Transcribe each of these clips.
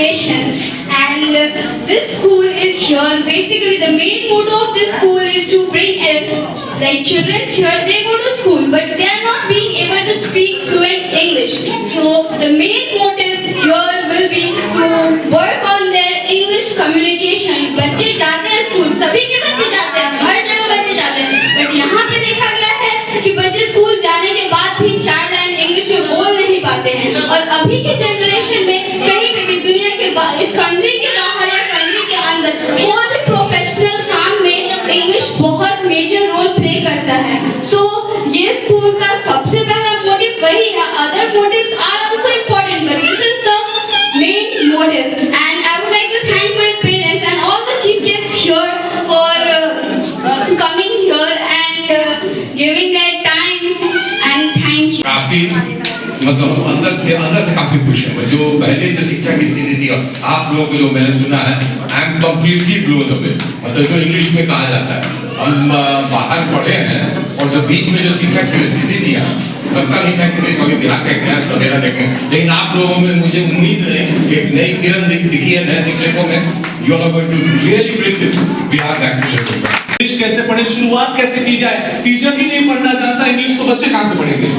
And this school is here. Basically, the main motto of this school is to bring like children here. They go to school, but they are not being able to speak fluent English. So the main motive here will be to work on their English communication. बच्चे जाते हैं school, सभी के बच्चे जाते हैं, हर जगह बच्चे जाते हैं. बट यहाँ पे देखा गया है कि बच्चे स्कूल जाने के बाद भी 4 लाइन इंग्लिश में बोल नहीं पाते हैं. और अभी के जनरेशन में कहीं भी दुनिया के इस कंट्री के बाहर या कंट्री के अंदर कोई भी प्रोफेशनल काम में इंग्लिश बहुत मेजर रोल प्ले करता है. सो ये स्कूल का सबसे पहला मोटिव वही है. Other motives are also important, but this is the main motive. And I would like to thank my parents and all the chief guests here for coming here and giving their time and thank you. काफी मतलब अंदर से काफी खुश है. जो पहले जो शिक्षा की स्थिति थी, आप लोगों को जो मैंने सुना है, I am completely blown away. मतलब जो इंग्लिश में कहा जाता है, हम बाहर पढ़े हैं और जो बीच में जो शिक्षा की स्थिति थी, लगता नहीं था कि कभी बिहार का इतिहास वगैरह देखें. लेकिन आप लोगों में मुझे उम्मीद है एक नई किरण दिखी है नए शिक्षकों में. You are going to really bring this Bihar back to level. English कैसे पढ़े, शुरुआत कैसे की जाए. टीचर भी नहीं पढ़ना जानता इंग्लिश, तो बच्चे कहां से पढ़ेंगे.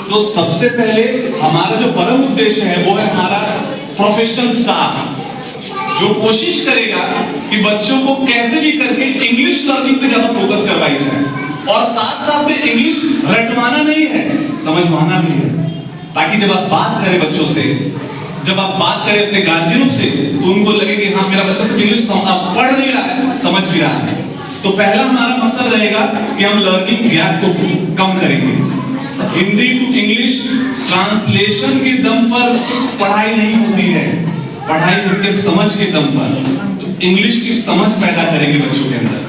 तो सबसे पहले हमारा जो परम उद्देश्य है वो है हमारा प्रोफेशनल स्टाफ, जो कोशिश करेगा कि बच्चों को कैसे भी करके इंग्लिश लर्निंग पे ज्यादा फोकस करवाई जाए. और साथ साथ में इंग्लिश रटवाना नहीं है, समझवाना भी है. ताकि जब आप बात करें बच्चों से, जब आप बात करें अपने गार्जियनों से, तो उनको लगे कि हाँ मेरा बच्चा सिर्फ इंग्लिश पढ़ नहीं रहा है, समझ भी रहा है. तो पहला हमारा मकसद रहेगा कि हम लर्निंग गैप को कम करेंगे. हिंदी टू इंग्लिश ट्रांसलेशन के दम पर पढ़ाई नहीं होती है, पढ़ाई उनके समझ के दम पर. इंग्लिश की समझ पैदा करेंगे बच्चों के अंदर.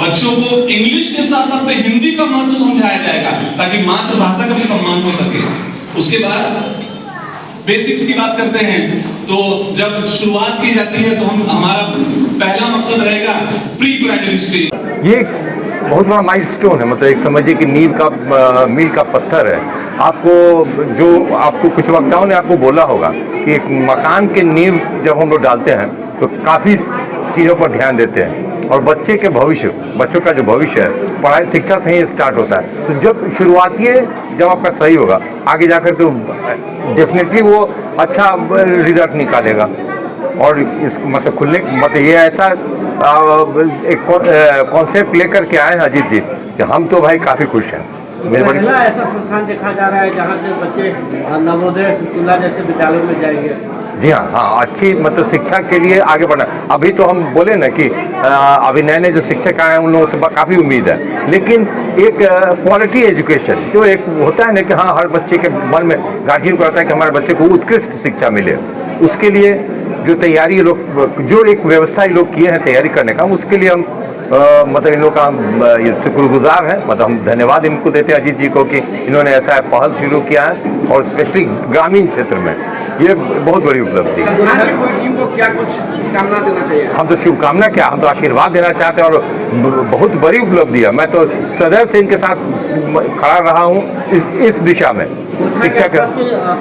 बच्चों को इंग्लिश के साथ साथ में हिंदी का महत्व समझाया जाएगा, ताकि मातृभाषा का भी सम्मान हो सके. उसके बाद बेसिक्स की बात करते हैं, तो जब शुरुआत की जाती है तो हमारा पहला मकसद रहेगा प्री प्राइमरी स्टेज. ये बहुत बड़ा माइलस्टोन है. मतलब एक समझिए कि मील का पत्थर है. आपको कुछ वक्ताओं ने आपको बोला होगा कि एक मकान के नींव जब हम लोग डालते हैं तो काफ़ी चीज़ों पर ध्यान देते हैं. और बच्चों का जो भविष्य है, पढ़ाई शिक्षा से ही स्टार्ट होता है. तो जब शुरुआती जब आपका सही होगा, आगे जाकर तो डेफिनेटली वो अच्छा रिजल्ट निकालेगा. और इस मतलब ये ऐसा एक कॉन्सेप्ट लेकर के आए हैं अजीत जी कि हम तो भाई काफ़ी खुश हैं. पहला ऐसा संस्थान देखा जा रहा है जहाँ से बच्चे नवोदय तुला जैसे विद्यालयों में जाएंगे. जी हाँ, अच्छी मतलब शिक्षा के लिए आगे बढ़ना. अभी तो हम बोले ना कि अभी नए जो शिक्षक आए हैं उन लोगों से काफ़ी उम्मीद है. लेकिन एक क्वालिटी एजुकेशन जो एक होता है ना कि हाँ हर बच्चे के मन में गार्जियन को आता है कि हमारे बच्चे को उत्कृष्ट शिक्षा मिले. उसके लिए जो तैयारी लोग, जो एक व्यवस्था ये लोग किए हैं तैयारी करने का, उसके लिए हम मतलब इन लोग का शुक्रगुजार है. मतलब हम धन्यवाद इनको देते हैं अजीत जी को कि इन्होंने ऐसा पहल शुरू किया है. और स्पेशली ग्रामीण क्षेत्र में ये बहुत बड़ी उपलब्धि है. टीम को क्या कुछ शुभकामना देना चाहिए. हम तो शुभकामना क्या, हम तो आशीर्वाद देना चाहते हैं. और बहुत बड़ी उपलब्धि है. मैं तो सदैव से इनके साथ खड़ा रहा हूँ इस दिशा में. शिक्षा का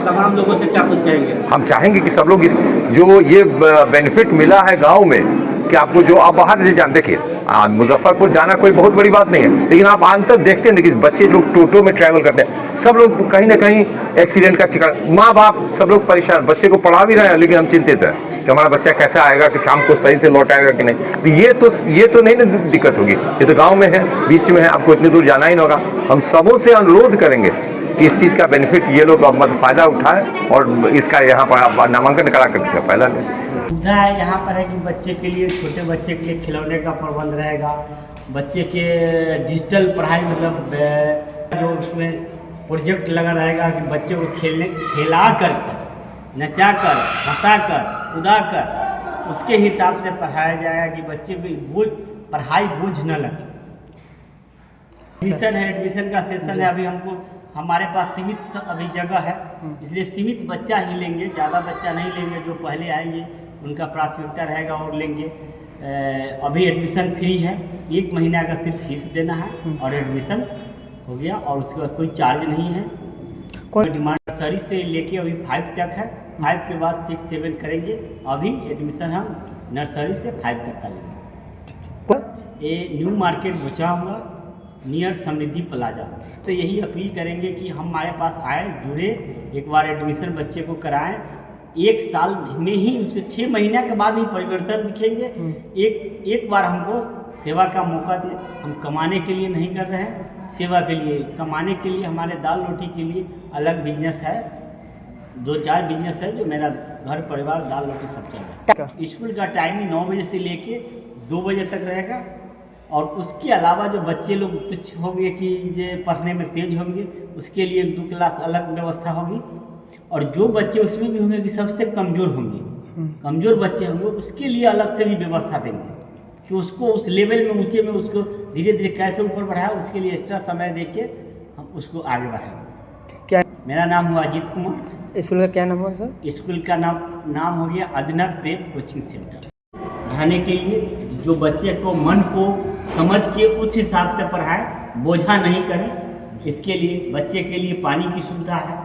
तमाम लोगों से क्या कुछ कहेंगे. हम चाहेंगे कि सब लोग जो ये बेनिफिट मिला है गांव में, कि आपको जो आप बाहर नहीं जानते. देखिए मुजफ्फरपुर जाना कोई बहुत बड़ी बात नहीं है, लेकिन आप अंतर देखते हैं कि बच्चे लोग टोटो में ट्रैवल करते हैं. सब लोग कहीं ना कहीं एक्सीडेंट का शिकार. माँ बाप सब लोग परेशान, बच्चे को पढ़ा भी रहे हैं, लेकिन हम चिंतित हैं कि हमारा बच्चा कैसा आएगा, कि शाम को सही से लौट आएगा कि नहीं. तो ये तो नहीं ना दिक्कत होगी. ये तो गाँव में है, बीच में है, आपको इतनी दूर जाना ही नहीं होगा. हम सबों से अनुरोध करेंगे कि इस चीज़ का बेनिफिट ये लोग मतलब फ़ायदा उठाएं और इसका यहाँ पर नामांकन करा कर इसका फायदा लें. सुविधा है यहाँ पर है कि बच्चे के लिए, छोटे बच्चे के लिए खिलौने का प्रबंध रहेगा. बच्चे के डिजिटल पढ़ाई मतलब जो उसमें प्रोजेक्ट लगा रहेगा कि बच्चे को खेला कर, नचा कर, हंसा कर, उड़ा कर उसके हिसाब से पढ़ाया जाएगा कि बच्चे को पढ़ाई बोझ न लगे. एडमिशन का सेशन है. अभी हमारे पास सीमित अभी जगह है, इसलिए सीमित बच्चा ही लेंगे, ज़्यादा बच्चा नहीं लेंगे. जो पहले आएंगे उनका प्राथमिकता रहेगा और लेंगे. अभी एडमिशन फ्री है, 1 महीना का सिर्फ फीस देना है और एडमिशन हो गया. और उसके बाद कोई चार्ज नहीं है. डिमांड नर्सरी से लेके अभी 5 तक है, 5 के बाद 6, 7 करेंगे। अभी एडमिशन हम नर्सरी से 5 तक का लेंगे। ये न्यू मार्केट बचा हुआ नियर समृद्धि प्लाजा से यही अपील करेंगे कि हमारे पास आए, जुड़े, एक बार एडमिशन बच्चे को कराएं। 1 साल में ही उसके 6 महीने के बाद ही परिवर्तन दिखेंगे। एक बार हमको सेवा का मौका दे। हम कमाने के लिए नहीं कर रहे हैं, सेवा के लिए। कमाने के लिए हमारे दाल रोटी के लिए अलग बिजनेस है, 2-4 बिजनेस है जो मेरा घर परिवार दाल रोटी सब चल रहा है। स्कूल का टाइमिंग 9 बजे से लेके 2 बजे तक रहेगा। और उसके अलावा जो बच्चे लोग कुछ होंगे कि ये पढ़ने में तेज होंगे, उसके लिए 2 क्लास अलग व्यवस्था होगी। और जो बच्चे उसमें भी होंगे कि सबसे कमज़ोर होंगे, कमज़ोर बच्चे होंगे, उसके लिए अलग से भी व्यवस्था देंगे कि उसको उस लेवल में, ऊंचे में उसको धीरे धीरे कैसे ऊपर बढ़ाए, उसके लिए एक्स्ट्रा समय दे के हम उसको आगे बढ़ाएंगे। क्या मेरा नाम हुआ अजीत कुमार। स्कूल का क्या नाम है सर? स्कूल का नाम हो गया अदनब प्रेप कोचिंग सेंटर। पढ़ाने के लिए जो बच्चे को मन को समझ के उस हिसाब से पढ़ाएं, बोझा नहीं करें। इसके लिए बच्चे के लिए पानी की सुविधा है,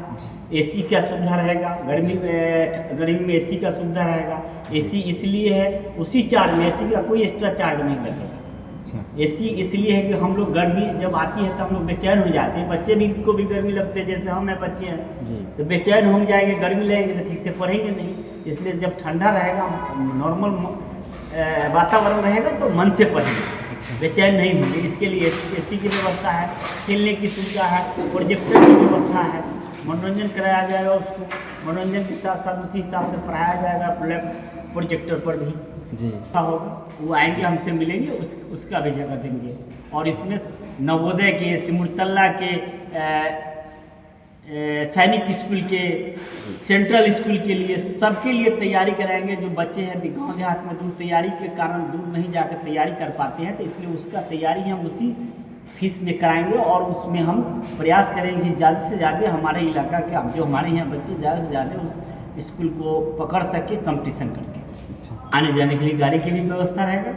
एसी का सुविधा रहेगा, गर्मी में एसी का सुविधा रहेगा। एसी इसलिए है, उसी चार्ज में, एसी का कोई एक्स्ट्रा चार्ज नहीं लगेगा। एसी इसलिए है कि हम लोग गर्मी जब आती है तो हम लोग बेचैन हो जाते हैं, बच्चे भी को भी गर्मी लगते हैं, जैसे हम बच्चे हैं तो बेचैन हो जाएंगे, गर्मी लगेगी तो ठीक से पढ़ेंगे नहीं। इसलिए जब ठंडा रहेगा, नॉर्मल वातावरण रहेगा तो मन से पढ़ेंगे, बेचैन नहीं होंगे। इसके लिए एसी की व्यवस्था है, खेलने की सुविधा है, प्रोजेक्टर की व्यवस्था है, मनोरंजन कराया जाएगा उसको, मनोरंजन के साथ साथ उसी हिसाब से पढ़ाया जाएगा। प्रोजेक्टर पर भी होगा, वो आएंगे हमसे मिलेंगे, उसका भी जगह देंगे। और इसमें नवोदय के, सिमुलतला के, सैनिक स्कूल के, सेंट्रल स्कूल के लिए, सबके लिए तैयारी कराएंगे। जो बच्चे हैं गाँव देहात में दूर तैयारी के कारण दूर नहीं जाकर तैयारी कर पाते हैं, तो इसलिए उसका तैयारी हम उसी फीस में कराएंगे। और उसमें हम प्रयास करेंगे ज़्यादा से ज़्यादा हमारे इलाका के जो हमारे यहाँ बच्चे ज़्यादा से ज़्यादा उस स्कूल को पकड़ सके कंपटीशन करके। आने जाने के लिए गाड़ी की भी व्यवस्था रहेगा।